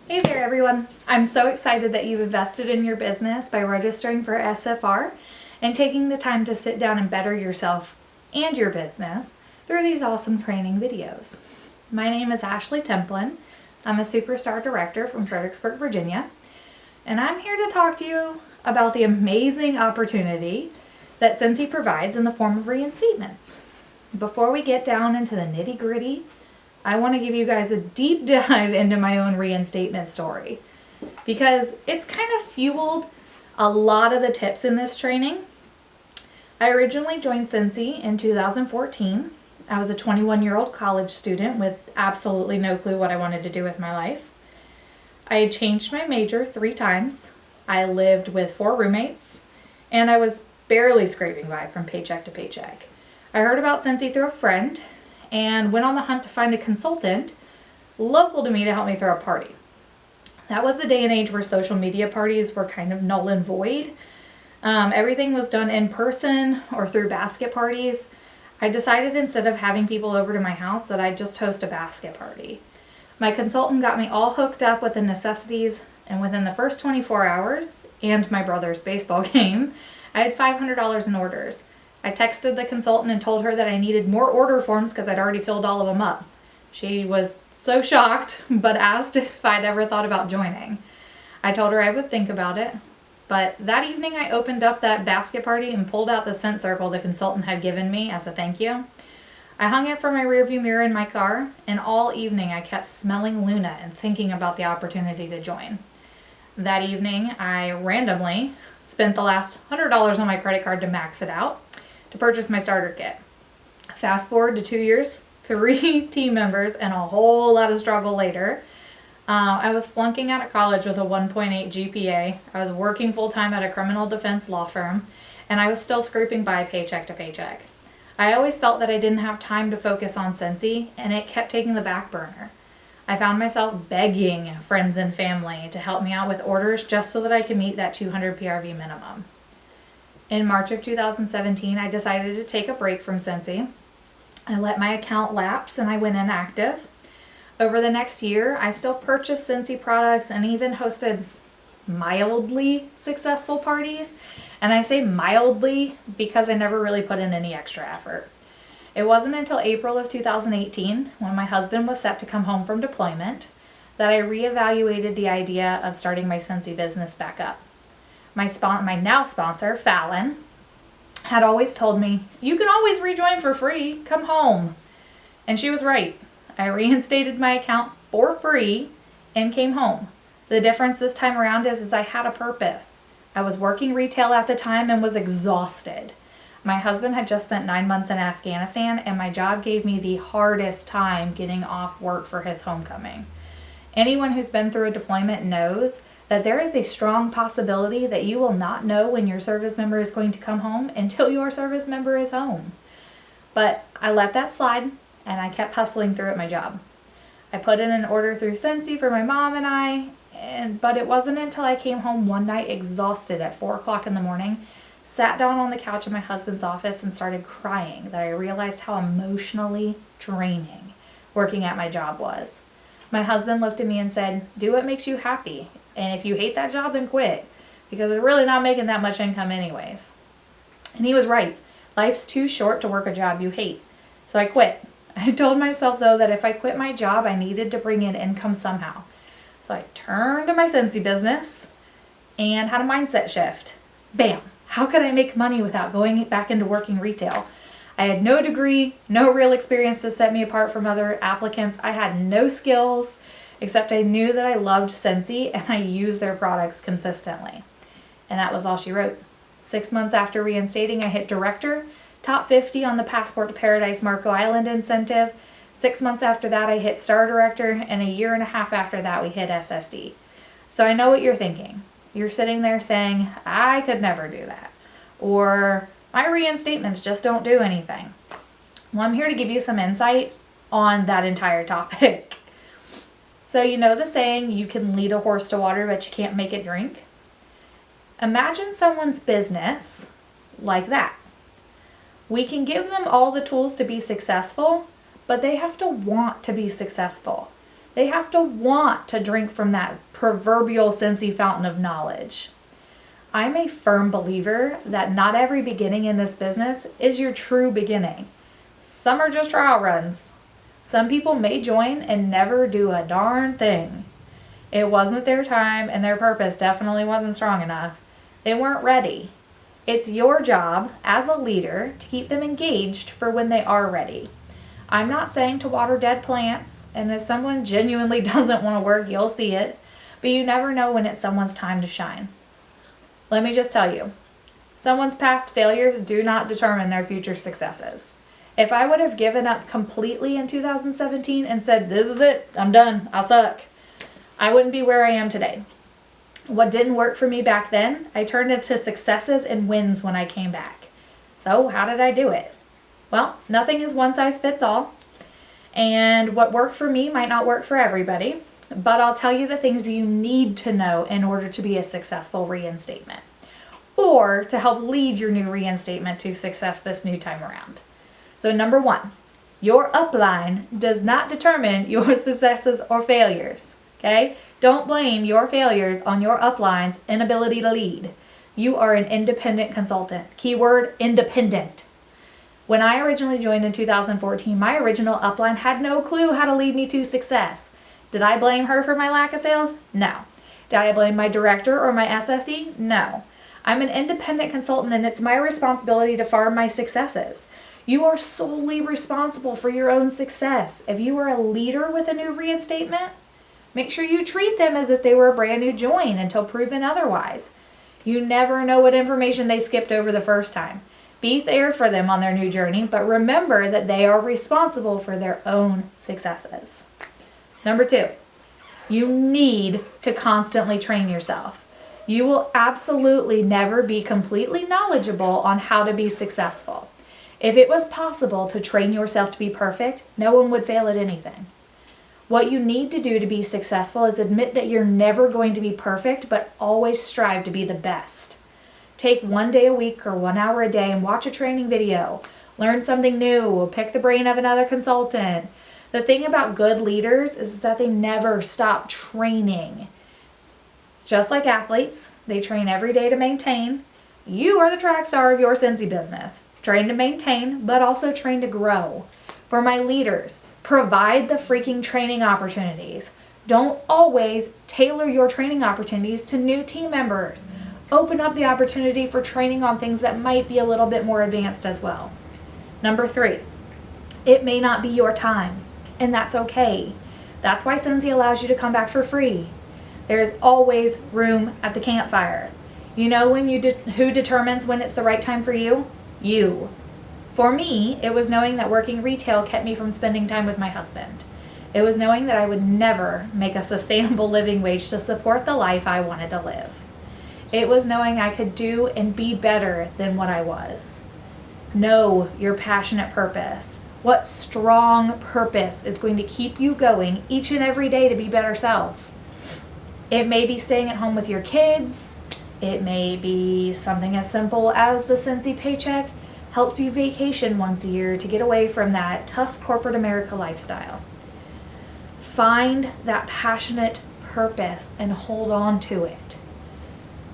Hey there everyone. I'm so excited that you've invested in your business by registering for SFR and taking the time to sit down and better yourself and your business through these awesome training videos. My name is Ashley Templin. I'm a Superstar Director from Fredericksburg, Virginia, and I'm here to talk to you about the amazing opportunity that Cincy provides in the form of reinstatements. Before we get down into the nitty-gritty, I want to give you guys a deep dive into my own reinstatement story because it's kind of fueled a lot of the tips in this training. I originally joined Cincy in 2014. I was a 21-year-old college student with absolutely no clue what I wanted to do with my life. I had changed my major 3 times. I lived with 4 roommates, and I was barely scraping by from paycheck to paycheck. I heard about Cincy through a friend and went on the hunt to find a consultant local to me to help me throw a party. That was the day and age where social media parties were kind of null and void. Everything was done in person or through basket parties. I decided instead of having people over to my house that I'd just host a basket party. My consultant got me all hooked up with the necessities, and within the first 24 hours and my brother's baseball game, I had $500 in orders. I texted the consultant and told her that I needed more order forms because I'd already filled all of them up. She was so shocked, but asked if I'd ever thought about joining. I told her I would think about it, but that evening I opened up that basket party and pulled out the scent circle the consultant had given me as a thank you. I hung it from my rearview mirror in my car, and all evening I kept smelling Luna and thinking about the opportunity to join. That evening I randomly spent the last $100 on my credit card to max it out to purchase my starter kit. Fast forward to 2 years, 3 team members, and a whole lot of struggle later. I was flunking out of college with a 1.8 GPA. I was working full-time at a criminal defense law firm, and I was still scraping by paycheck to paycheck. I always felt that I didn't have time to focus on Cincy, and it kept taking the back burner. I found myself begging friends and family to help me out with orders just so that I could meet that 200 PRV minimum. In March of 2017, I decided to take a break from Cincy. I let my account lapse and I went inactive. Over the next year, I still purchased Cincy products and even hosted mildly successful parties. And I say mildly because I never really put in any extra effort. It wasn't until April of 2018, when my husband was set to come home from deployment, that I reevaluated the idea of starting my Cincy business back up. My now sponsor, Fallon, had always told me, "You can always rejoin for free, come home." And she was right. I reinstated my account for free and came home. The difference this time around is I had a purpose. I was working retail at the time and was exhausted. My husband had just spent 9 months in Afghanistan, and my job gave me the hardest time getting off work for his homecoming. Anyone who's been through a deployment knows that there is a strong possibility that you will not know when your service member is going to come home until your service member is home. But I let that slide, and I kept hustling through at my job. I put in an order through Cincy for my mom and I, but it wasn't until I came home one night exhausted at 4 o'clock in the morning, sat down on the couch in my husband's office and started crying that I realized how emotionally draining working at my job was. My husband looked at me and said, "Do what makes you happy. And if you hate that job, then quit, because it's really not making that much income anyways." And he was right. Life's too short to work a job you hate. So I quit. I told myself, though, that if I quit my job, I needed to bring in income somehow. So I turned to my Cincy business and had a mindset shift. Bam! How could I make money without going back into working retail? I had no degree, no real experience to set me apart from other applicants. I had no skills, except I knew that I loved Cincy and I used their products consistently. And that was all she wrote. 6 months after reinstating, I hit Director, top 50 on the Passport to Paradise Marco Island incentive. 6 months after that, I hit Star Director, and a year and a half after that, we hit SSD. So I know what you're thinking. You're sitting there saying, "I could never do that," or "My reinstatements just don't do anything." Well, I'm here to give you some insight on that entire topic. So you know the saying, you can lead a horse to water, but you can't make it drink? Imagine someone's business like that. We can give them all the tools to be successful, but they have to want to be successful. They have to want to drink from that proverbial Scentsy fountain of knowledge. I'm a firm believer that not every beginning in this business is your true beginning. Some are just trial runs. Some people may join and never do a darn thing. It wasn't their time, and their purpose definitely wasn't strong enough. They weren't ready. It's your job as a leader to keep them engaged for when they are ready. I'm not saying to water dead plants, and if someone genuinely doesn't want to work, you'll see it, but you never know when it's someone's time to shine. Let me just tell you, someone's past failures do not determine their future successes. If I would have given up completely in 2017 and said, this is it, I'm done, I suck, I wouldn't be where I am today. What didn't work for me back then, I turned into successes and wins when I came back. So how did I do it? Well, nothing is one size fits all. And what worked for me might not work for everybody. But I'll tell you the things you need to know in order to be a successful reinstatement, or to help lead your new reinstatement to success this new time around. So number 1, your upline does not determine your successes or failures. Okay? Don't blame your failures on your upline's inability to lead. You are an independent consultant. Keyword, independent. When I originally joined in 2014, my original upline had no clue how to lead me to success. Did I blame her for my lack of sales? No. Did I blame my director or my SSD? No. I'm an independent consultant, and it's my responsibility to farm my successes. You are solely responsible for your own success. If you are a leader with a new reinstatement, make sure you treat them as if they were a brand new join until proven otherwise. You never know what information they skipped over the first time. Be there for them on their new journey, but remember that they are responsible for their own successes. Number 2, you need to constantly train yourself. You will absolutely never be completely knowledgeable on how to be successful. If it was possible to train yourself to be perfect, no one would fail at anything. What you need to do to be successful is admit that you're never going to be perfect, but always strive to be the best. Take 1 day a week or 1 hour a day and watch a training video. Learn something new. Pick the brain of another consultant. The thing about good leaders is that they never stop training. Just like athletes, they train every day to maintain. You are the track star of your Scentsy business. Train to maintain, but also train to grow. For my leaders, provide the freaking training opportunities. Don't always tailor your training opportunities to new team members. Open up the opportunity for training on things that might be a little bit more advanced as well. Number 3, it may not be your time. And that's okay. That's why Scentsy allows you to come back for free. There's always room at the campfire. You know who determines when it's the right time for you? You. For me, it was knowing that working retail kept me from spending time with my husband. It was knowing that I would never make a sustainable living wage to support the life I wanted to live. It was knowing I could do and be better than what I was. Know your passionate purpose. What strong purpose is going to keep you going each and every day to be better self? It may be staying at home with your kids. It may be something as simple as the Scentsy paycheck helps you vacation once a year to get away from that tough corporate America lifestyle. Find that passionate purpose and hold on to it.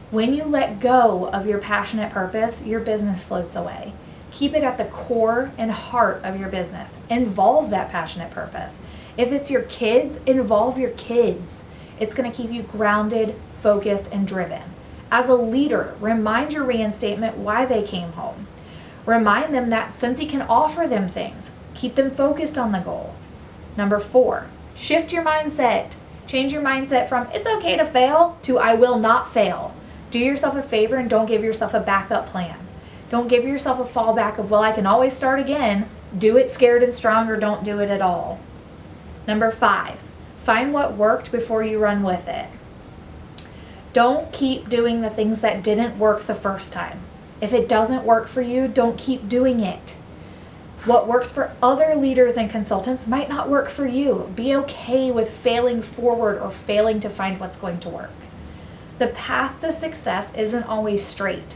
When you let go of your passionate purpose, your business floats away. Keep it at the core and heart of your business. Involve that passionate purpose. If it's your kids, involve your kids. It's going to keep you grounded, focused, and driven. As a leader, remind your reinstatement why they came home. Remind them that Scentsy can offer them things. Keep them focused on the goal. Number 4, shift your mindset. Change your mindset from it's okay to fail to I will not fail. Do yourself a favor and don't give yourself a backup plan. Don't give yourself a fallback of, well, I can always start again. Do it scared and strong, or don't do it at all. Number 5, find what worked before you run with it. Don't keep doing the things that didn't work the first time. If it doesn't work for you, don't keep doing it. What works for other leaders and consultants might not work for you. Be okay with failing forward or failing to find what's going to work. The path to success isn't always straight,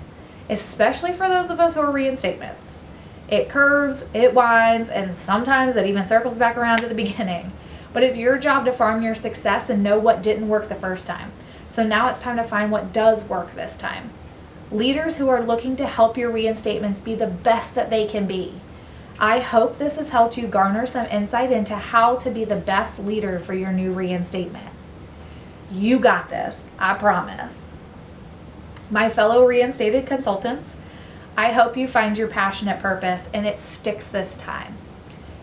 especially for those of us who are reinstatements. It curves, it winds, and sometimes it even circles back around to the beginning. But it's your job to farm your success and know what didn't work the first time. So now it's time to find what does work this time. Leaders who are looking to help your reinstatements be the best that they can be. I hope this has helped you garner some insight into how to be the best leader for your new reinstatement. You got this, I promise. My fellow reinstated consultants, I hope you find your passionate purpose and it sticks this time.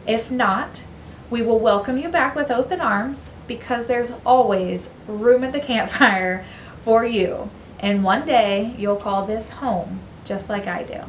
If not, we will welcome you back with open arms because there's always room at the campfire for you. And one day you'll call this home just like I do.